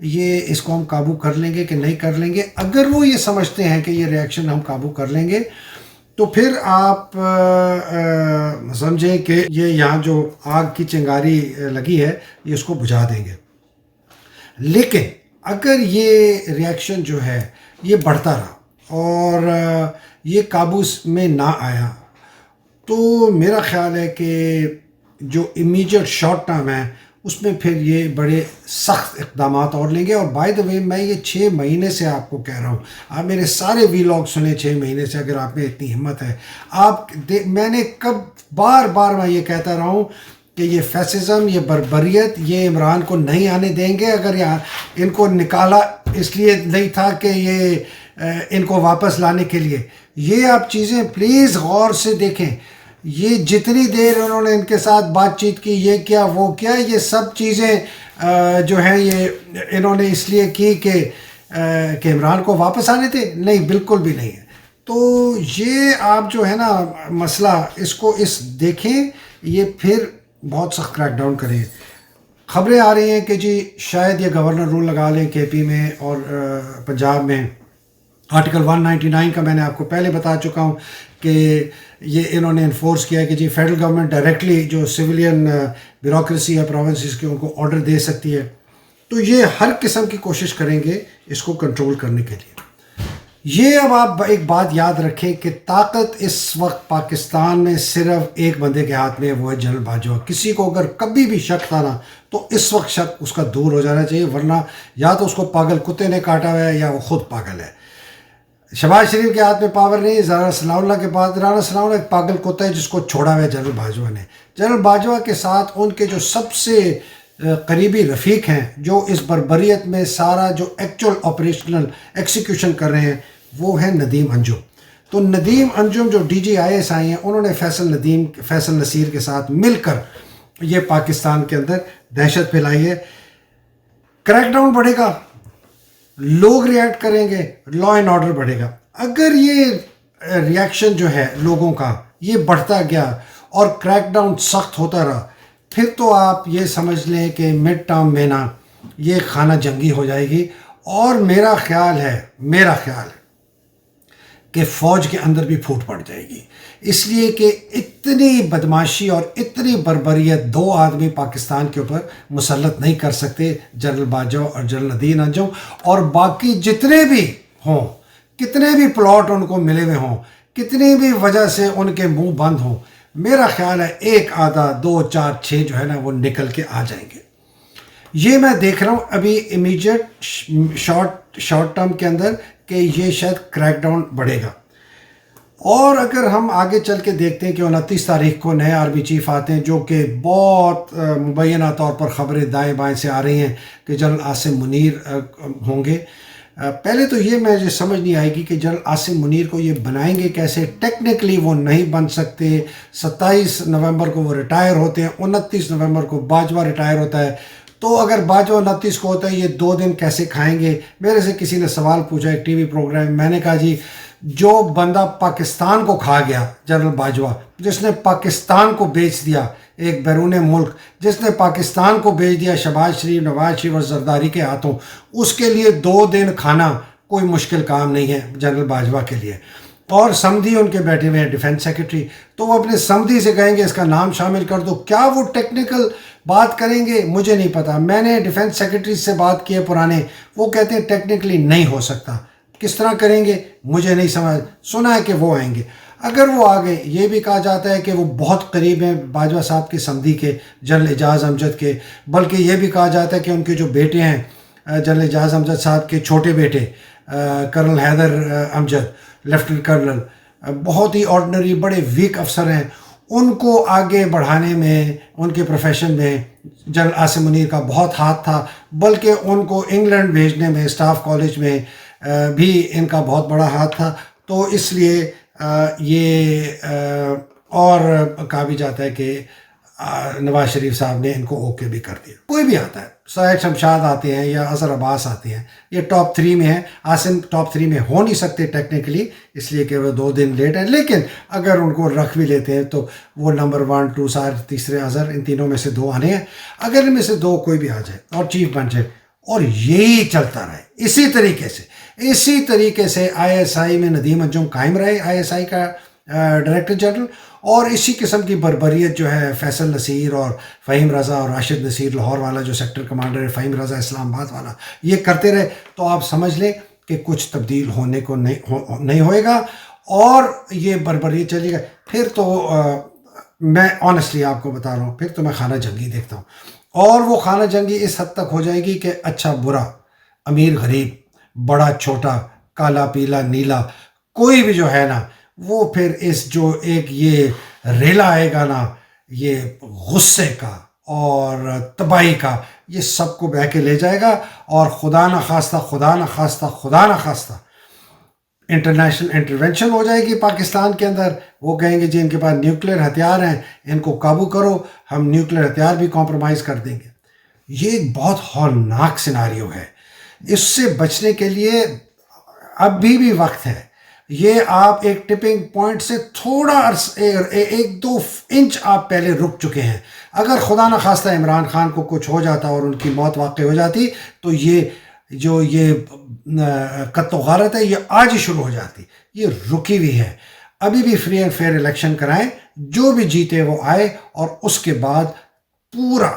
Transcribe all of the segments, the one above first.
یہ اس کو ہم قابو کر لیں گے کہ نہیں کر لیں گے. اگر وہ یہ سمجھتے ہیں کہ یہ ریئیکشن ہم قابو کر لیں گے تو پھر آپ سمجھیں کہ یہ یہاں جو آگ کی چنگاری لگی ہے یہ اس کو بجھا دیں گے. لیکن اگر یہ ریئیکشن جو ہے یہ بڑھتا رہا اور یہ قابو میں نہ آیا تو میرا خیال ہے کہ جو امیجیٹ شارٹ ٹرم ہے اس میں پھر یہ بڑے سخت اقدامات اور لیں گے. اور بائی دا وے میں یہ 6 مہینے سے آپ کو کہہ رہا ہوں, آپ میرے سارے ویلاگ سنیں 6 مہینے سے, اگر آپ میں اتنی ہمت ہے آپ میں نے بار بار میں یہ کہتا رہا ہوں کہ یہ فیسزم, یہ بربریت, یہ عمران کو نہیں آنے دیں گے. اگر یہاں ان کو نکالا اس لیے نہیں تھا کہ یہ ان کو واپس لانے کے لیے. یہ آپ چیزیں پلیز غور سے دیکھیں. یہ جتنی دیر انہوں نے ان کے ساتھ بات چیت کی, یہ کیا وہ کیا, یہ سب چیزیں جو ہیں یہ انہوں نے اس لیے کی کہ عمران کو واپس آنے تھے. نہیں, بالکل بھی نہیں ہے. تو یہ آپ جو ہے نا مسئلہ اس کو دیکھیں, یہ پھر بہت سخت کریک ڈاؤن کریں. خبریں آ رہی ہیں کہ جی شاید یہ گورنر رول لگا لیں کے پی میں اور پنجاب میں. آرٹیکل 199 کا میں نے آپ کو پہلے بتا چکا ہوں کہ یہ انہوں نے انفورس کیا ہے کہ جی فیڈرل گورنمنٹ ڈائریکٹلی جو سویلین بیوروکریسی ہے پروونسز کے ان کو آرڈر دے سکتی ہے. تو یہ ہر قسم کی کوشش کریں گے اس کو کنٹرول کرنے کے لیے. یہ اب آپ ایک بات یاد رکھیں کہ طاقت اس وقت پاکستان میں صرف ایک بندے کے ہاتھ میں ہے, وہ ہے جنرل باجوہ. کسی کو اگر کبھی بھی شک تھا نا تو اس وقت شک اس کا دور ہو جانا چاہیے, ورنہ یا تو اس کو پاگل کتے نے کاٹا ہوا ہے یا وہ خود پاگل ہے. شہباز شریف کے ہاتھ میں پاور نہیں, رانا ثناء اللہ کے پاس. رانا ثناء اللہ ایک پاگل کتا ہے جس کو چھوڑا ہوا ہے جنرل باجوہ نے. جنرل باجوہ کے ساتھ ان کے جو سب سے قریبی رفیق ہیں جو اس بربریت میں سارا جو ایکچول آپریشنل ایکسیکیوشن کر رہے ہیں وہ ہے ندیم انجم. تو ندیم انجم جو D G I S I ہیں انہوں نے فیصل نصیر کے ساتھ مل کر یہ پاکستان کے اندر دہشت پھیلائی ہے. کریک ڈاؤن بڑھے گا, لوگ ریئیکٹ کریں گے, لا اینڈ آرڈر بڑھے گا. اگر یہ ریئیکشن جو ہے لوگوں کا یہ بڑھتا گیا اور کریک ڈاؤن سخت ہوتا رہا پھر تو آپ یہ سمجھ لیں کہ مڈ ٹرم میں نا یہ خانہ جنگی ہو جائے گی. اور میرا خیال ہے کہ فوج کے اندر بھی پھوٹ پڑ جائے گی, اس لیے کہ اتنی بدماشی اور اتنی بربریت 2 آدمی پاکستان کے اوپر مسلط نہیں کر سکتے, جنرل باجوہ اور جنرل ندیم انجم. اور باقی جتنے بھی ہوں, کتنے بھی پلاٹ ان کو ملے ہوئے ہوں, کتنی بھی وجہ سے ان کے منہ بند ہوں, میرا خیال ہے 1 آدھا 2 4 6 جو ہے نا وہ نکل کے آ جائیں گے. یہ میں دیکھ رہا ہوں ابھی امیجیٹ شارٹ ٹرم کے اندر کہ یہ شاید کریک ڈاؤن بڑھے گا. اور اگر ہم آگے چل کے دیکھتے ہیں کہ 29 تاریخ کو نئے آرمی چیف آتے ہیں جو کہ بہت مبینہ طور پر خبریں دائیں بائیں سے آ رہی ہیں کہ جنرل عاصم منیر ہوں گے. پہلے تو یہ مجھے سمجھ نہیں آئے گی کہ جنرل عاصم منیر کو یہ بنائیں گے کیسے. ٹیکنیکلی وہ نہیں بن سکتے. 27 نومبر کو وہ ریٹائر ہوتے ہیں, 29 نومبر کو باجوہ ریٹائر ہوتا ہے. تو اگر باجوہ 29 کو ہوتا ہے یہ 2 دن کیسے کھائیں گے. میرے سے کسی نے سوال پوچھا ایک ٹی وی پروگرام, میں نے کہا جی جو بندہ پاکستان کو کھا گیا جنرل باجوہ, جس نے پاکستان کو بیچ دیا ایک بیرون ملک, جس نے پاکستان کو بیچ دیا شہباز شریف, نواز شریف اور زرداری کے ہاتھوں, اس کے لیے 2 دن کھانا کوئی مشکل کام نہیں ہے جنرل باجوہ کے لیے. اور سمدھی ان کے بیٹھے ہوئے ہیں ڈیفنس سیکرٹری, تو وہ اپنے سمدھی سے کہیں گے اس کا نام شامل کر دو. کیا وہ ٹیکنیکل بات کریں گے مجھے نہیں پتا. میں نے ڈیفنس سیکرٹری سے بات کی ہے پرانے, وہ کہتے ہیں ٹیکنیکلی نہیں ہو سکتا. کس طرح کریں گے مجھے نہیں سمجھ. سنا ہے کہ وہ آئیں گے. اگر وہ آگے, یہ بھی کہا جاتا ہے کہ وہ بہت قریب ہیں باجوہ صاحب کے سمدھی کے, جنرل اعجاز امجد کے. بلکہ یہ بھی کہا جاتا ہے کہ ان کے جو بیٹے ہیں جنرل اعجاز امجد صاحب کے چھوٹے بیٹے کرنل حیدر امجد, لیفٹنٹ کرنل, بہت ہی آرڈنری بڑے ویک افسر ہیں, ان کو آگے بڑھانے میں ان کے پروفیشن میں جنرل عاصم منیر کا بہت ہاتھ تھا. بلکہ ان کو انگلینڈ بھیجنے میں اسٹاف کالج میں بھی ان کا بہت بڑا ہاتھ تھا. تو اس لیے یہ اور کہا بھی جاتا ہے کہ نواز شریف صاحب نے ان کو اوکے بھی کر دیا. کوئی بھی آتا ہے, سعید شمشاد آتے ہیں یا اظہر عباس آتے ہیں, یہ ٹاپ 3 میں ہیں. عاصم ٹاپ 3 میں ہو نہیں سکتے ٹیکنیکلی, اس لیے کہ وہ 2 دن لیٹ ہیں. لیکن اگر ان کو رکھ بھی لیتے ہیں تو وہ نمبر 1 2 تیسرے اظہر, ان تینوں میں سے 2 آنے ہیں. اگر ان میں سے 2 کوئی بھی آ جائے اور چیف بن جائے اور یہی چلتا رہے اسی طریقے سے آئی ایس آئی میں ندیم انجم قائم رہے، آئی ایس آئی کا ڈائریکٹر جنرل، اور اسی قسم کی بربریت جو ہے فیصل نصیر اور فہیم رضا اور راشد نصیر لاہور والا جو سیکٹر کمانڈر ہے، فہیم رضا اسلام آباد والا، یہ کرتے رہے، تو آپ سمجھ لیں کہ کچھ تبدیل ہونے کو نہیں ہوئے گا اور یہ بربریت چلے گا. پھر تو میں آنیسٹلی آپ کو بتا رہا ہوں، پھر تو میں خانہ جنگی دیکھتا ہوں، اور وہ خانہ جنگی اس حد تک ہو جائے گی کہ اچھا برا، امیر غریب، بڑا چھوٹا، کالا پیلا نیلا، کوئی بھی جو ہے نا، وہ پھر اس جو ایک یہ ریلا آئے گا نا، یہ غصے کا اور تباہی کا، یہ سب کو بہہ کے لے جائے گا. اور خدا نہ خواستہ انٹرنیشنل انٹرونشن ہو جائے گی پاکستان کے اندر. وہ کہیں گے جی ان کے پاس نیوکلیر ہتھیار ہیں، ان کو قابو کرو، ہم نیوکلیر ہتھیار بھی کمپرومائز کر دیں گے. یہ ایک بہت ہولناک سیناریو ہے. اس سے بچنے کے لیے ابھی بھی وقت ہے. یہ آپ ایک ٹپنگ پوائنٹ سے تھوڑا 1-2 انچ آپ پہلے رک چکے ہیں. اگر خدا نہ خواستہ عمران خان کو کچھ ہو جاتا اور ان کی موت واقع ہو جاتی، تو یہ قتل و غارت ہے، یہ آج ہی شروع ہو جاتی. یہ رکی ہوئی ہے. ابھی بھی فری اینڈ فیئر الیکشن کرائیں، جو بھی جیتے وہ آئے، اور اس کے بعد پورا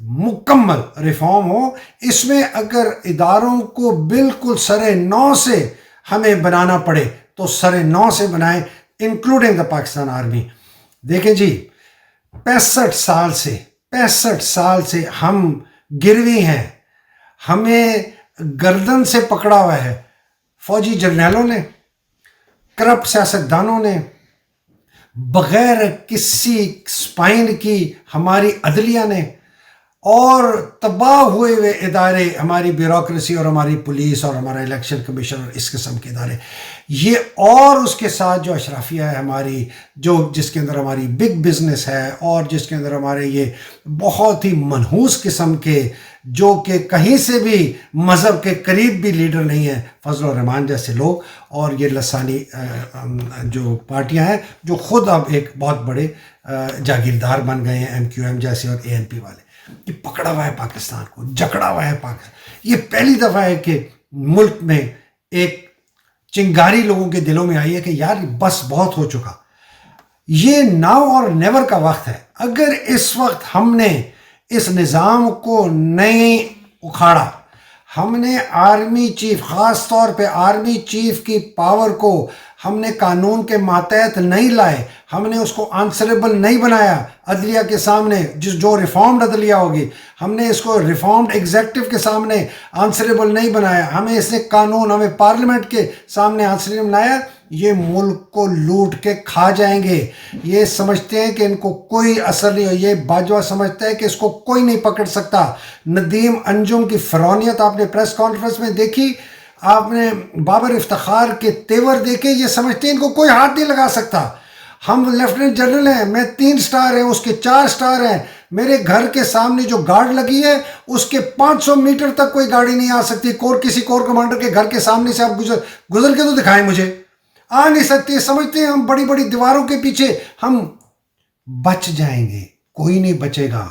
مکمل ریفارم ہو. اس میں اگر اداروں کو بالکل سرے نو سے ہمیں بنانا پڑے تو سرے نو سے بنائیں، انکلوڈنگ دا پاکستان آرمی. دیکھیں جی، 65 سال سے ہم گروی ہیں. ہمیں گردن سے پکڑا ہوا ہے فوجی جرنیلوں نے، کرپٹ سیاستدانوں نے، بغیر کسی سپائن کی ہماری عدلیہ نے، اور تباہ ہوئے ادارے، ہماری بیوروکریسی اور ہماری پولیس اور ہمارا الیکشن کمیشن اور اس قسم کے ادارے. یہ اور اس کے ساتھ جو اشرافیہ ہے ہماری، جس کے اندر ہماری بگ بزنس ہے، اور جس کے اندر ہمارے یہ بہت ہی منحوس قسم کے، جو کہ کہیں سے بھی مذہب کے قریب بھی لیڈر نہیں ہیں، فضل الرحمان جیسے لوگ، اور یہ لسانی جو پارٹیاں ہیں جو خود اب ایک بہت بڑے جاگیردار بن گئے ہیں، ایم کیو ایم جیسے اور اے این پی والے. یہ پکڑا ہوا ہے پاکستان کو، جکڑا ہوا ہے پاکستان. یہ پہلی دفعہ ہے کہ ملک میں ایک چنگاری لوگوں کے دلوں میں آئی ہے کہ یار بس بہت ہو چکا. یہ ناؤ اور نیور کا وقت ہے. اگر اس وقت ہم نے اس نظام کو نہیں اکھاڑا، ہم نے آرمی چیف، خاص طور پہ آرمی چیف کی پاور کو ہم نے قانون کے ماتحت نہیں لائے، ہم نے اس کو آنسریبل نہیں بنایا عدلیہ کے سامنے، جو ریفارمڈ عدلیہ ہوگی، ہم نے اس کو ریفارمڈ ایگزیکٹو کے سامنے آنسریبل نہیں بنایا، ہمیں اس نے قانون، ہمیں پارلیمنٹ کے سامنے آنسریبل بنایا، یہ ملک کو لوٹ کے کھا جائیں گے. یہ سمجھتے ہیں کہ ان کو کوئی اثر نہیں ہو. یہ باجوہ سمجھتا ہے کہ اس کو کوئی نہیں پکڑ سکتا. ندیم انجم کی فرونیت آپ نے پریس کانفرنس میں دیکھی، آپ نے بابر افتخار کے تیور دیکھے. یہ سمجھتے ہیں ان کو کوئی ہاتھ نہیں لگا سکتا. ہم لیفٹیننٹ جنرل ہیں، میں 3 سٹار ہیں، اس کے 4 سٹار ہیں. میرے گھر کے سامنے جو گارڈ لگی ہے اس کے 500 میٹر تک کوئی گاڑی نہیں آ سکتی. کسی کور کمانڈر کے گھر کے سامنے سے آپ گزر کے تو دکھائیں، مجھے آ نہیں سکتی. سمجھتے ہیں ہم بڑی بڑی دیواروں کے پیچھے ہم بچ جائیں گے. کوئی نہیں بچے گا.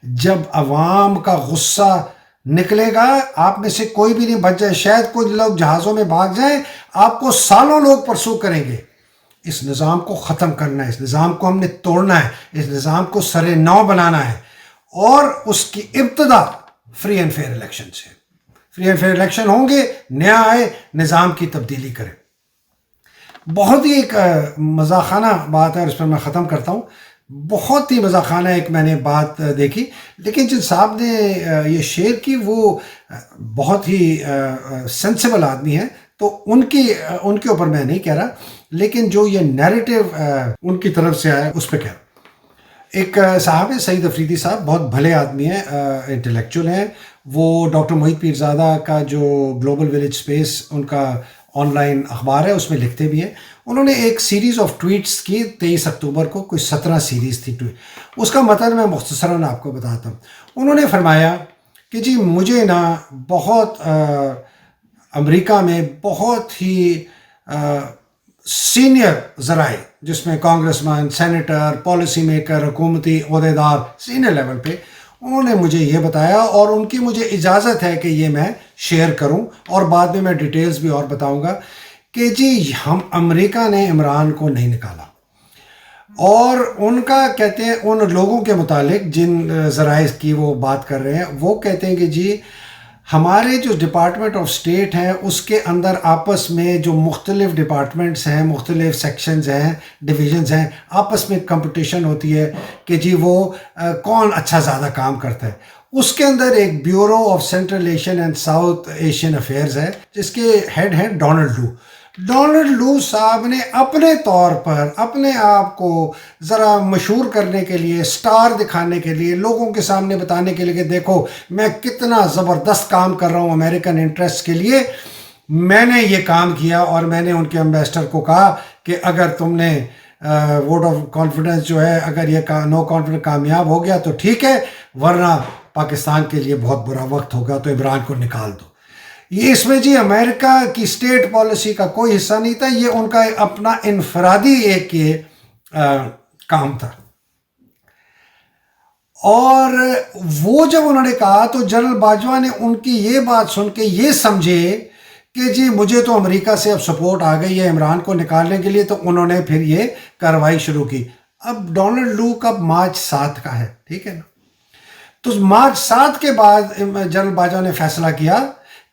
جب عوام کا غصہ نکلے گا، آپ میں سے کوئی بھی نہیں بچ جائے. شاید کچھ لوگ جہازوں میں بھاگ جائیں، آپ کو سالوں لوگ پرسو کریں گے. اس نظام کو ختم کرنا ہے، اس نظام کو ہم نے توڑنا ہے، اس نظام کو سرے نو بنانا ہے، اور اس کی ابتدا فری اینڈ فیئر الیکشن سے. فری اینڈ فیئر الیکشن ہوں گے، نیا آئے، نظام کی تبدیلی کرے. بہت ہی ایک مزاحانہ بات ہے، اور اس پر میں ختم کرتا ہوں. بہت ہی مزاحانہ ایک میں نے بات دیکھی، لیکن جن صاحب نے یہ شیئر کی وہ بہت ہی سینسیبل آدمی ہیں، تو ان کے اوپر میں نہیں کہہ رہا، لیکن جو یہ نیریٹو ان کی طرف سے آیا اس پہ کہہ رہا. ایک صاحب ہے سعید افریدی صاحب، بہت بھلے آدمی ہیں، انٹلیکچوئل ہیں. وہ ڈاکٹر محیط پیرزادہ کا جو گلوبل ولیج سپیس ان کا آن لائن اخبار ہے اس میں لکھتے بھی ہیں. انہوں نے ایک سیریز آف ٹویٹس کی 23 اکتوبر کو، کوئی 17 سیریز تھی ٹویٹ. اس کا مطلب میں مختصراً آپ کو بتاتا ہوں. انہوں نے فرمایا کہ جی مجھے نا بہت امریکہ میں بہت ہی سینئر ذرائع، جس میں کانگریس مین، سینیٹر، پالیسی میکر، حکومتی عہدیدار سینئر لیول پہ، انہوں نے مجھے یہ بتایا اور ان کی مجھے اجازت ہے کہ یہ میں شیئر کروں اور بعد میں ڈیٹیلز بھی اور بتاؤں گا کہ جی ہم امریکہ نے عمران کو نہیں نکالا، اور ان کا کہتے ہیں ان لوگوں کے متعلق جن ذرائع کی وہ بات کر رہے ہیں، وہ کہتے ہیں کہ جی ہمارے جو ڈپارٹمنٹ آف اسٹیٹ ہیں اس کے اندر آپس میں جو مختلف ڈپارٹمنٹس ہیں، مختلف سیکشنز ہیں، ڈویژنز ہیں، آپس میں کمپٹیشن ہوتی ہے کہ جی وہ کون اچھا زیادہ کام کرتا ہے۔ اس کے اندر ایک bureau of central Asian and south Asian affairs ہے جس کے ہیڈ ہیں ڈونلڈ لو۔ ڈونلڈ لو صاحب نے اپنے طور پر اپنے آپ کو ذرا مشہور کرنے کے لیے، سٹار دکھانے کے لیے، لوگوں کے سامنے بتانے کے لیے کہ دیکھو میں کتنا زبردست کام کر رہا ہوں امریکن انٹرسٹ کے لیے، میں نے یہ کام کیا، اور میں نے ان کے ایمبیسڈر کو کہا کہ اگر تم نے ووٹ آف کانفیڈنس جو ہے، اگر یہ نو کانفیڈنس کامیاب ہو گیا تو ٹھیک ہے، ورنہ پاکستان کے لیے بہت برا وقت ہوگا، تو عمران کو نکال دو۔ یہ اس میں جی امریکہ کی اسٹیٹ پالیسی کا کوئی حصہ نہیں تھا، یہ ان کا اپنا انفرادی ایک یہ کام تھا۔ اور وہ جب انہوں نے کہا تو جنرل باجوہ نے ان کی یہ بات سن کے یہ سمجھے کہ جی مجھے تو امریکہ سے اب سپورٹ آ گئی ہے عمران کو نکالنے کے لیے، تو انہوں نے پھر یہ کارروائی شروع کی۔ اب ڈونلڈ لو کا مارچ 7 کا ہے، ٹھیک ہے نا، تو مارچ 7 کے بعد جنرل باجوہ نے فیصلہ کیا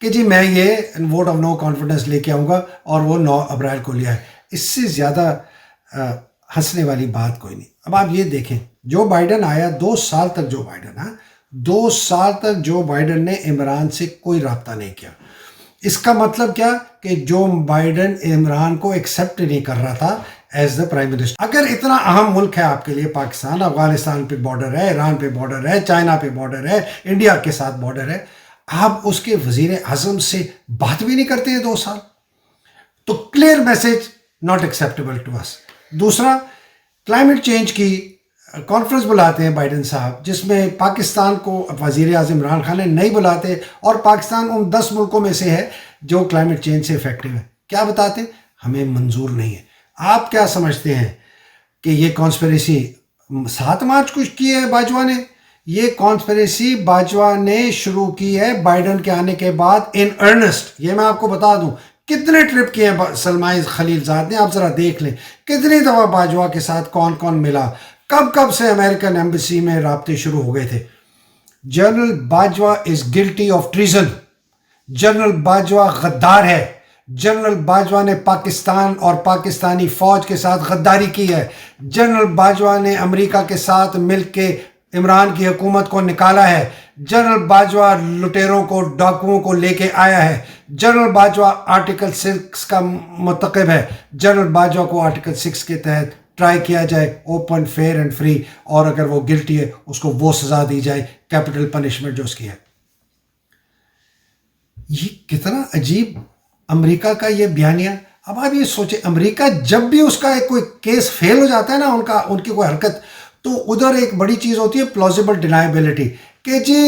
کہ جی میں یہ ووٹ آف نو کانفیڈنس لے کے آؤں گا، اور وہ 9 اپریل کو لیا ہے۔ اس سے زیادہ ہنسنے والی بات کوئی نہیں۔ اب آپ یہ دیکھیں، جو بائیڈن آیا 2 سال تک، جو بائیڈن 2 سال تک جو بائیڈن نے عمران سے کوئی رابطہ نہیں کیا۔ اس کا مطلب کیا کہ جو بائیڈن عمران کو ایکسیپٹ نہیں کر رہا تھا ایز دا پرائم منسٹر۔ اگر اتنا اہم ملک ہے آپ کے لیے پاکستان، افغانستان پہ بارڈر ہے، ایران پہ بارڈر ہے، چائنا پہ بارڈر ہے، انڈیا کے ساتھ بارڈر ہے، آپ اس کے وزیر اعظم سے بات بھی نہیں کرتے ہیں 2 سال، تو clear message not acceptable to us. دوسرا، کلائمیٹ چینج کی کانفرنس بلاتے ہیں بائیڈن صاحب، جس میں پاکستان کو وزیر اعظم عمران خان نے نہیں بلاتے، اور پاکستان ان 10 ملکوں میں سے ہے جو کلائمیٹ چینج سے افیکٹو ہے۔ کیا بتاتے ہیں؟ ہمیں منظور نہیں ہے۔ آپ کیا سمجھتے ہیں کہ یہ کانسپریسی 7 مارچ کو کی ہے باجوہ نے؟ یہ کانسپریسی باجوہ نے شروع کی ہے بائیڈن کے آنے کے بعد ان ارنسٹ۔ یہ میں آپ کو بتا دوں کتنے ٹرپ کیے ہیں سلمائی خلیل زاد نے، آپ ذرا دیکھ لیں کتنی دفعہ باجوہ کے ساتھ کون کون ملا، کب سے امریکن ایمبیسی میں رابطے شروع ہو گئے تھے۔ General Bajwa is guilty of treason. General Bajwa غدار ہے۔ جنرل باجوہ نے پاکستان اور پاکستانی فوج کے ساتھ غداری کی ہے۔ جنرل باجوہ نے امریکہ کے ساتھ مل کے عمران کی حکومت کو نکالا ہے۔ جنرل باجوہ لٹیروں کو، ڈاکوؤں کو لے کے آیا ہے۔ جنرل باجوہ آرٹیکل 6 کا مرتکب ہے۔ جنرل باجوہ کو آرٹیکل 6 کے تحت ٹرائی کیا جائے، اوپن، فیئر اینڈ فری، اور اگر وہ گلٹی ہے اس کو وہ سزا دی جائے، کیپٹل پنشمنٹ جو اس کی ہے۔ یہ کتنا عجیب امریکہ کا یہ بیانیہ۔ اب آپ یہ سوچیں، امریکہ جب بھی اس کا ایک کوئی کیس فیل ہو جاتا ہے نا، ان کی کوئی حرکت، تو ادھر ایک بڑی چیز ہوتی ہے پلازیبل ڈینائبلٹی، کہ جی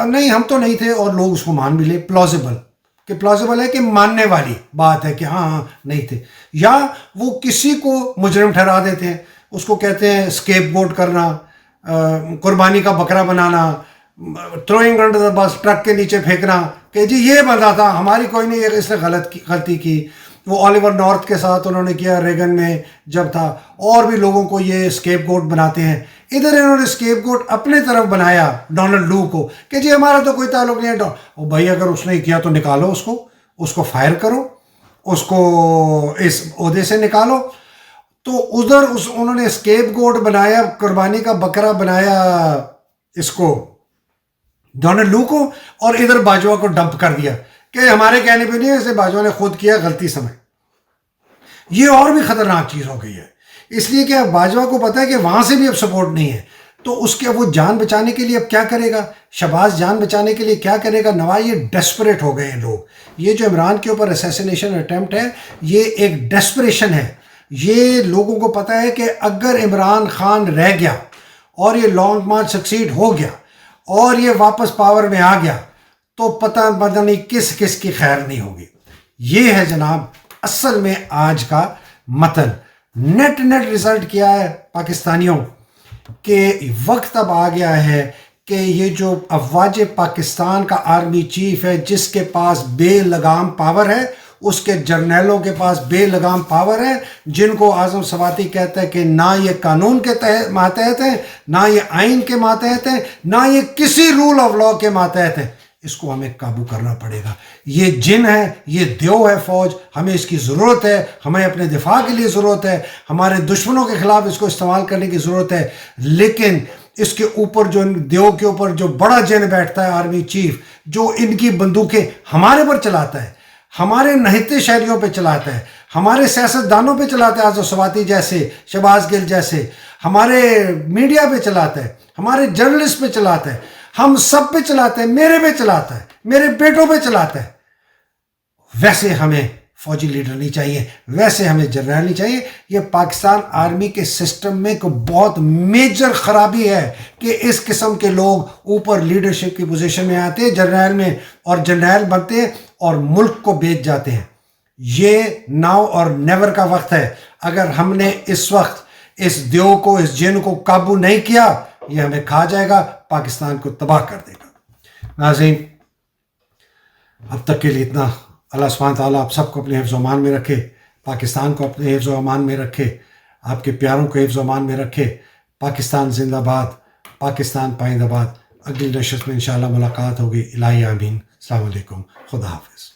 نہیں ہم تو نہیں تھے، اور لوگ اس کو مان بھی لیں۔ پلازیبل ہے کہ ماننے والی بات ہے کہ ہاں نہیں تھے، یا وہ کسی کو مجرم ٹھہرا دیتے ہیں، اس کو کہتے ہیں اسکیپ گوٹ کرنا، قربانی کا بکرا بنانا، تھروئنگ انڈر دا بس، ٹرک کے نیچے پھینکنا، کہ جی یہ بندہ تھا، ہماری کوئی نہیں، اس نے غلطی کی۔ وہ آلیور نارتھ کے ساتھ انہوں نے کیا ریگن میں جب تھا، اور بھی لوگوں کو یہ اسکیپ گوٹ بناتے ہیں۔ ادھر انہوں نے اسکیپ گوٹ اپنے طرف بنایا ڈونلڈ لو کو، کہ جی ہمارا تو کوئی تعلق نہیں ہے۔ بھائی اگر اس نے کیا تو نکالو اس کو فائر کرو، اس کو اس عہدے سے نکالو۔ تو ادھر انہوں نے اسکیپ گوٹ بنایا، قربانی کا بکرا بنایا اس کو، ڈونلڈ لو کو، اور ادھر باجوہ کو ڈمپ کر دیا کہ ہمارے کہنے پہ نہیں، ایسے باجوہ نے خود کیا، غلطی سمجھ۔ یہ اور بھی خطرناک چیز ہو گئی ہے، اس لیے کہ باجوہ کو پتا ہے کہ وہاں سے بھی اب سپورٹ نہیں ہے، تو اس کے وہ جان بچانے کے لیے اب کیا کرے گا؟ شہباز جان بچانے کے لیے کیا کرے گا؟ نواز یہ ڈیسپریٹ ہو گئے ہیں لوگ۔ یہ جو عمران کے اوپر اسیسینیشن اٹیمپٹ ہے، یہ ایک ڈیسپریشن ہے۔ یہ لوگوں کو پتا ہے کہ اگر عمران خان رہ گیا اور یہ لانگ مارچ سکسیڈ ہو گیا اور یہ واپس پاور میں آ گیا، تو پتہ نہیں کس کی خیر نہیں ہوگی۔ یہ ہے جناب اصل میں آج کا متن۔ نیٹ ریزلٹ کیا ہے پاکستانیوں، کہ وقت اب آ گیا ہے کہ یہ جو افواج پاکستان کا آرمی چیف ہے جس کے پاس بے لگام پاور ہے، اس کے جرنیلوں کے پاس بے لگام پاور ہے، جن کو اعظم سواتی کہتا ہے کہ نہ یہ قانون کے ماتحت ہیں، نہ یہ آئین کے ماتحت ہیں، نہ یہ کسی رول آف لاء کے ماتحت ہیں، اس کو ہمیں قابو کرنا پڑے گا۔ یہ جن ہے، یہ دیو ہے فوج، ہمیں اس کی ضرورت ہے، ہمیں اپنے دفاع کے لیے ضرورت ہے، ہمارے دشمنوں کے خلاف اس کو استعمال کرنے کی ضرورت ہے، لیکن اس کے اوپر جو دیو کے اوپر جو بڑا جن بیٹھتا ہے آرمی چیف، جو ان کی بندوقیں ہمارے پر چلاتا ہے، ہمارے نہتے شہریوں پہ چلاتا ہے، ہمارے سیاستدانوں پہ چلاتا ہے، اعظم سواتی جیسے، شہباز گل جیسے، ہمارے میڈیا پہ چلاتا ہے، ہمارے جرنلسٹ پہ چلاتا ہے، ہم سب پہ چلاتا ہے، میرے پہ چلاتا ہے، میرے بیٹوں پہ چلاتا ہے۔ ویسے ہمیں فوجی لیڈر نہیں چاہیے، ویسے ہمیں جرنیل نہیں چاہیے۔ یہ پاکستان آرمی کے سسٹم میں کوئی بہت میجر خرابی ہے کہ اس قسم کے لوگ اوپر لیڈرشپ کی پوزیشن میں آتے ہیں، جرنیل میں، اور جرنیل بنتے ہیں اور ملک کو بیچ جاتے ہیں۔ یہ ناؤ اور نیور کا وقت ہے۔ اگر ہم نے اس وقت اس دیو کو، اس جن کو قابو نہیں کیا، یہ ہمیں کھا جائے گا، پاکستان کو تباہ کر دے گا۔ ناظرین، اب تک کے لیے اتنا۔ اللہ سبحانہ تعالیٰ آپ سب کو اپنے حفظ و امان میں رکھے، پاکستان کو اپنے حفظ و امان میں رکھے، آپ کے پیاروں کو حفظ و امان میں رکھے۔ پاکستان زندہ باد، پاکستان پائندہ باد۔ اگلی نشست میں انشاءاللہ ملاقات ہوگی۔ الہی آمین۔ السلام علیکم، خدا حافظ۔